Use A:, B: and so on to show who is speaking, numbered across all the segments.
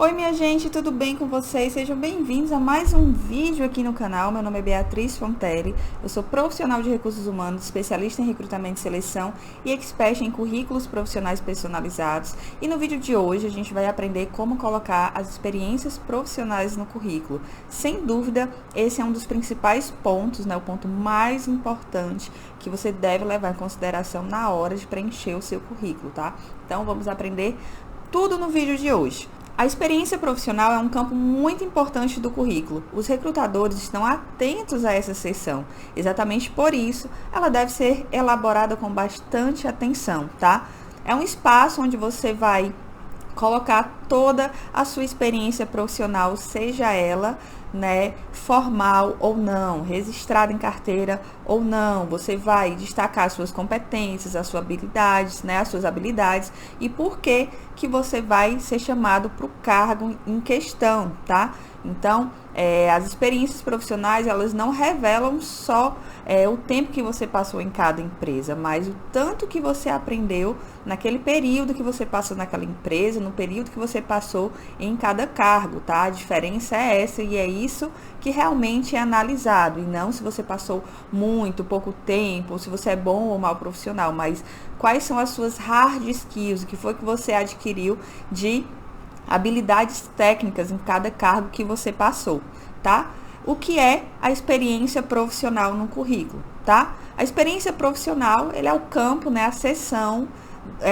A: Oi minha gente, tudo bem com vocês? Sejam bem-vindos a mais um vídeo aqui no canal. Meu nome é Beatriz Fontelli, eu sou profissional de recursos humanos, especialista em recrutamento e seleção e expert em currículos profissionais personalizados. E no vídeo de hoje a gente vai aprender como colocar as experiências profissionais no currículo. Sem dúvida, esse é um dos principais pontos, o ponto mais importante que você deve levar em consideração na hora de preencher o seu currículo, tá? Então vamos aprender tudo no vídeo de hoje. A experiência profissional é um campo muito importante do currículo. Os recrutadores estão atentos a essa seção. Exatamente por isso, ela deve ser elaborada com bastante atenção, tá? É um espaço onde você vai colocar toda a sua experiência profissional, seja ela, formal ou não, registrada em carteira ou não. Você vai destacar as suas competências, as suas habilidades e por que você vai ser chamado para o cargo em questão, tá? Então, as experiências profissionais, elas não revelam só o tempo que você passou em cada empresa, mas o tanto que você aprendeu naquele período que você passou naquela empresa, no período que você passou em cada cargo, tá? A diferença é essa e é isso que realmente é analisado, e não se você passou muito, pouco tempo, ou se você é bom ou mau profissional, mas quais são as suas hard skills, o que foi que você adquiriu de habilidades técnicas em cada cargo que você passou, tá? O que é a experiência profissional no currículo, tá? A experiência profissional, ele é o campo, a seção,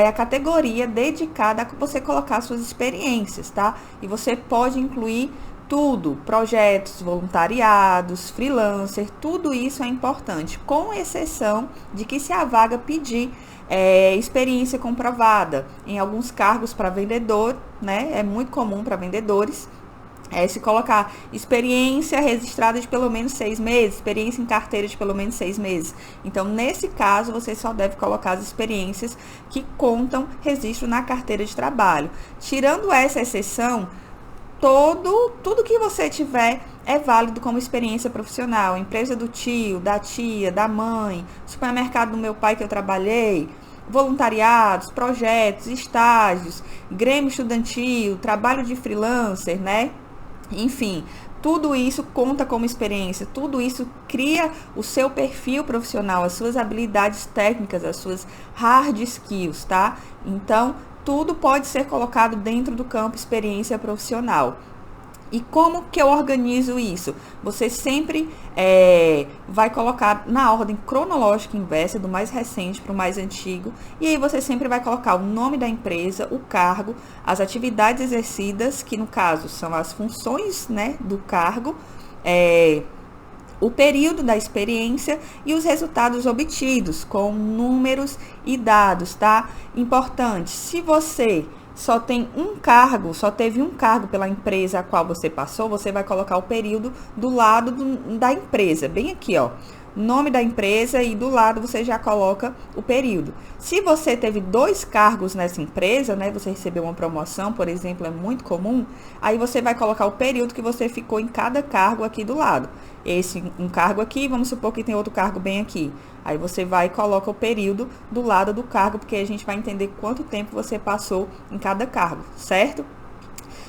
A: a categoria dedicada a você colocar suas experiências, tá? E você pode incluir tudo, projetos, voluntariados, freelancer, tudo isso é importante, com exceção de que se a vaga pedir experiência comprovada, em alguns cargos para vendedor, é muito comum para vendedores, se colocar experiência registrada de pelo menos 6 meses, experiência em carteira de pelo menos 6 meses. Então, nesse caso, você só deve colocar as experiências que contam registro na carteira de trabalho. Tirando essa exceção, tudo que você tiver é válido como experiência profissional. Empresa do tio, da tia, da mãe, supermercado do meu pai que eu trabalhei, voluntariados, projetos, estágios, grêmio estudantil, trabalho de freelancer, Enfim, tudo isso conta como experiência, tudo isso cria o seu perfil profissional, as suas habilidades técnicas, as suas hard skills, tá? Então, tudo pode ser colocado dentro do campo experiência profissional. E como que eu organizo isso? Você sempre vai colocar na ordem cronológica inversa, do mais recente para o mais antigo. E aí você sempre vai colocar o nome da empresa, o cargo, as atividades exercidas, que no caso são as funções, do cargo, o período da experiência e os resultados obtidos, com números e dados, tá? Importante, se você só tem um cargo, só teve um cargo pela empresa a qual você passou, você vai colocar o período do lado da empresa, bem aqui, ó. Nome da empresa e do lado você já coloca o período. Se você teve 2 cargos nessa empresa, você recebeu uma promoção, por exemplo, é muito comum, aí você vai colocar o período que você ficou em cada cargo aqui do lado. Um cargo aqui, vamos supor que tem outro cargo bem aqui. Aí você vai e coloca o período do lado do cargo, porque a gente vai entender quanto tempo você passou em cada cargo, certo?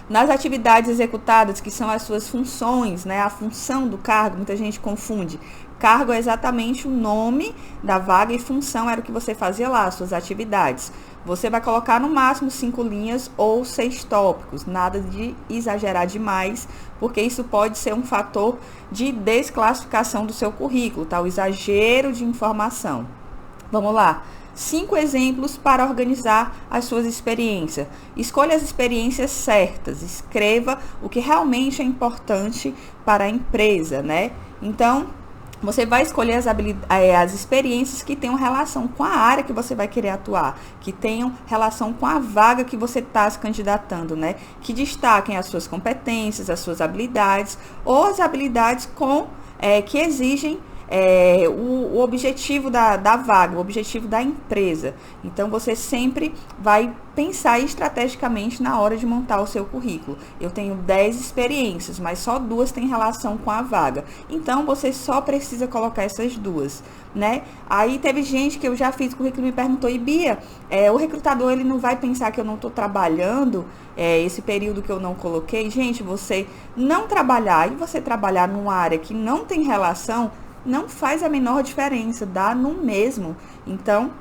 A: Nas atividades executadas, que são as suas funções, a função do cargo, muita gente confunde. Cargo é exatamente o nome da vaga e função era o que você fazia lá, as suas atividades. Você vai colocar no máximo 5 linhas ou 6 tópicos, nada de exagerar demais, porque isso pode ser um fator de desclassificação do seu currículo, tá? O exagero de informação. Vamos lá. 5 exemplos para organizar as suas experiências. Escolha as experiências certas, escreva o que realmente é importante para a empresa, Então, você vai escolher as experiências que tenham relação com a área que você vai querer atuar, que tenham relação com a vaga que você está se candidatando, Que destaquem as suas competências, as suas habilidades, ou as habilidades que exigem o objetivo da vaga, o objetivo da empresa. Então, você sempre vai pensar estrategicamente na hora de montar o seu currículo. Eu tenho 10 experiências, mas só 2 têm relação com a vaga. Então, você só precisa colocar essas 2, né? Aí teve gente que eu já fiz currículo e me perguntou, e Bia, o recrutador ele não vai pensar que eu não estou trabalhando esse período que eu não coloquei? Gente, você não trabalhar e você trabalhar numa área que não tem relação, não faz a menor diferença, dá no mesmo. Então,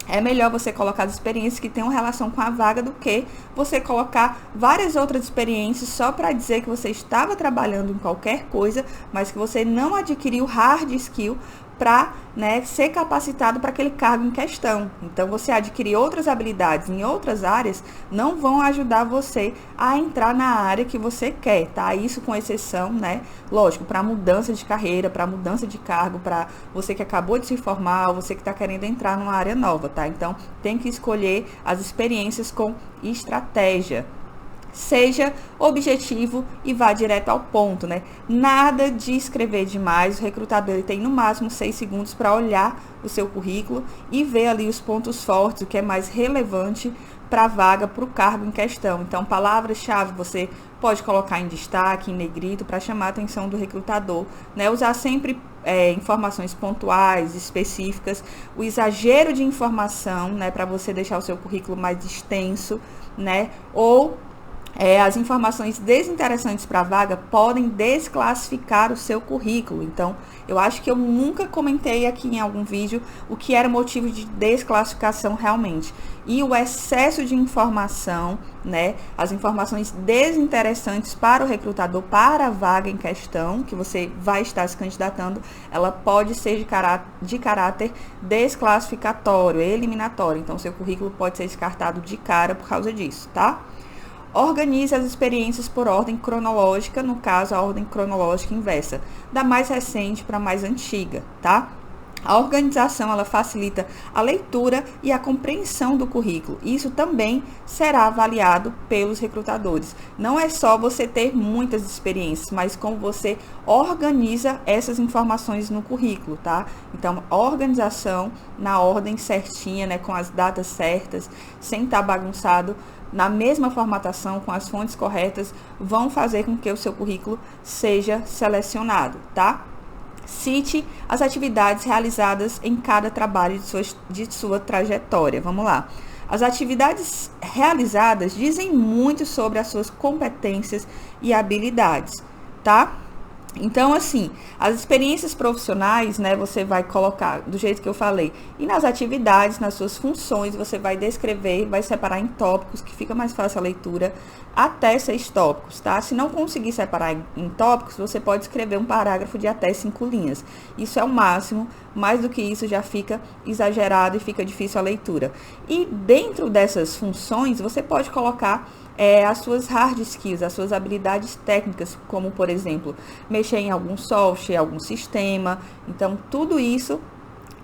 A: é melhor você colocar as experiências que tenham relação com a vaga do que você colocar várias outras experiências só para dizer que você estava trabalhando em qualquer coisa, mas que você não adquiriu hard skill para, né, ser capacitado para aquele cargo em questão. Então, você adquirir outras habilidades em outras áreas não vão ajudar você a entrar na área que você quer, tá? Isso com exceção, né, lógico, para mudança de carreira, para mudança de cargo, para você que acabou de se formar, ou você que está querendo entrar numa área nova, tá? Então, tem que escolher as experiências com estratégia. Seja objetivo e vá direto ao ponto, né? Nada de escrever demais. O recrutador ele tem no máximo 6 segundos para olhar o seu currículo e ver ali os pontos fortes, o que é mais relevante para a vaga, para o cargo em questão. Então, palavras-chave você pode colocar em destaque, em negrito, para chamar a atenção do recrutador, né? Usar sempre informações pontuais, específicas, o exagero de informação, né? Para você deixar o seu currículo mais extenso, né? Ou as informações desinteressantes para a vaga podem desclassificar o seu currículo. Então, eu acho que eu nunca comentei aqui em algum vídeo o que era motivo de desclassificação realmente. E o excesso de informação, né, as informações desinteressantes para o recrutador, para a vaga em questão, que você vai estar se candidatando, ela pode ser de caráter desclassificatório, eliminatório. Então, seu currículo pode ser descartado de cara por causa disso, tá? Organize as experiências por ordem cronológica, no caso, a ordem cronológica inversa, da mais recente para a mais antiga, tá? A organização, ela facilita a leitura e a compreensão do currículo. Isso também será avaliado pelos recrutadores. Não é só você ter muitas experiências, mas como você organiza essas informações no currículo, tá? Então, a organização na ordem certinha, né, com as datas certas, sem estar bagunçado, na mesma formatação, com as fontes corretas, vão fazer com que o seu currículo seja selecionado, tá? Cite as atividades realizadas em cada trabalho de sua trajetória. Vamos lá. As atividades realizadas dizem muito sobre as suas competências e habilidades, tá? Então, assim, as experiências profissionais, né, você vai colocar do jeito que eu falei. E nas atividades, nas suas funções, você vai descrever, vai separar em tópicos, que fica mais fácil a leitura, até 6 tópicos, tá? Se não conseguir separar em tópicos, você pode escrever um parágrafo de até 5 linhas. Isso é o máximo, mais do que isso já fica exagerado e fica difícil a leitura. E dentro dessas funções, você pode colocar as suas hard skills, as suas habilidades técnicas, como, por exemplo, mexer em algum software, algum sistema. Então, tudo isso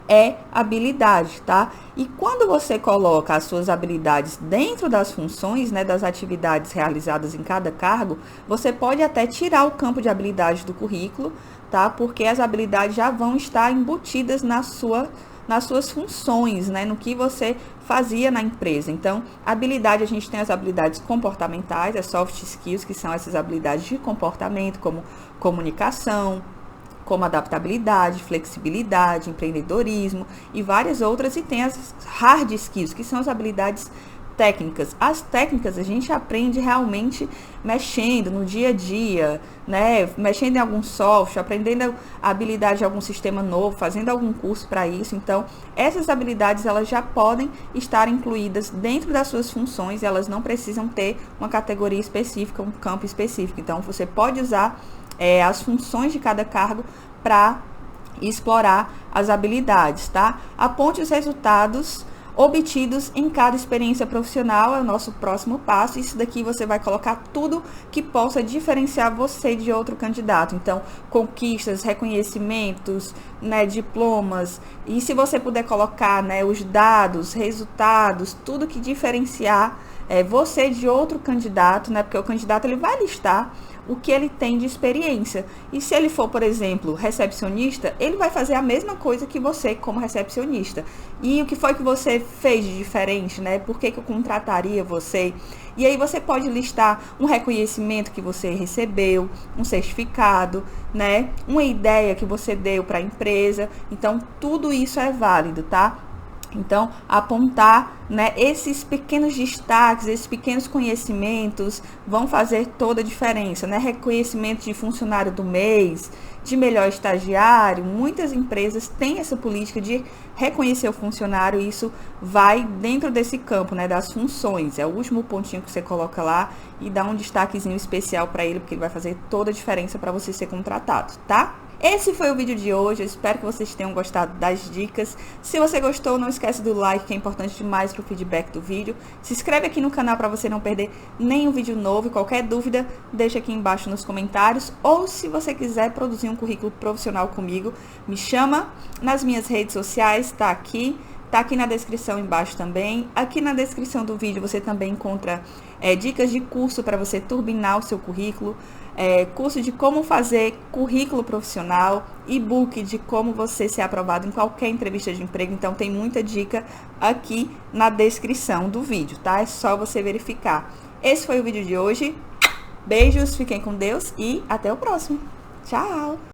A: é habilidade, tá? E quando você coloca as suas habilidades dentro das funções, né, das atividades realizadas em cada cargo, você pode até tirar o campo de habilidade do currículo, tá? Porque as habilidades já vão estar embutidas nas suas funções, né, no que você fazia na empresa. Então, habilidade, a gente tem as habilidades comportamentais, as soft skills, que são essas habilidades de comportamento, como comunicação, como adaptabilidade, flexibilidade, empreendedorismo e várias outras. E tem as hard skills, que são as habilidades técnicas. As técnicas a gente aprende realmente mexendo no dia a dia, né? Mexendo em algum software, aprendendo a habilidade de algum sistema novo, fazendo algum curso para isso. Então, essas habilidades elas já podem estar incluídas dentro das suas funções, elas não precisam ter uma categoria específica, um campo específico. Então, você pode usar as funções de cada cargo para explorar as habilidades, tá? Aponte os resultados obtidos em cada experiência profissional, é o nosso próximo passo. Isso daqui você vai colocar tudo que possa diferenciar você de outro candidato. Então, conquistas, reconhecimentos, né, diplomas. E se você puder colocar, né, os dados, resultados, tudo que diferenciar você de outro candidato, né? Porque o candidato ele vai listar o que ele tem de experiência. E se ele for, por exemplo, recepcionista, ele vai fazer a mesma coisa que você como recepcionista. E o que foi que você fez de diferente, né? Por que eu contrataria você? E aí você pode listar um reconhecimento que você recebeu, um certificado, né? Uma ideia que você deu para a empresa. Então, tudo isso é válido, tá? Então, apontar, né, esses pequenos destaques, esses pequenos conhecimentos vão fazer toda a diferença, né? Reconhecimento de funcionário do mês, de melhor estagiário. Muitas empresas têm essa política de reconhecer o funcionário e isso vai dentro desse campo, né, das funções. É o último pontinho que você coloca lá e dá um destaquezinho especial para ele, porque ele vai fazer toda a diferença para você ser contratado, tá? Esse foi o vídeo de hoje, eu espero que vocês tenham gostado das dicas. Se você gostou, não esquece do like, que é importante demais para o feedback do vídeo. Se inscreve aqui no canal para você não perder nenhum vídeo novo. E qualquer dúvida, deixa aqui embaixo nos comentários. Ou se você quiser produzir um currículo profissional comigo, me chama nas minhas redes sociais, tá aqui na descrição embaixo também. Aqui na descrição do vídeo você também encontra dicas de curso para você turbinar o seu currículo, curso de como fazer currículo profissional, e-book de como você ser aprovado em qualquer entrevista de emprego. Então tem muita dica aqui na descrição do vídeo, tá? É só você verificar. Esse foi o vídeo de hoje. Beijos, fiquem com Deus e até o próximo. Tchau!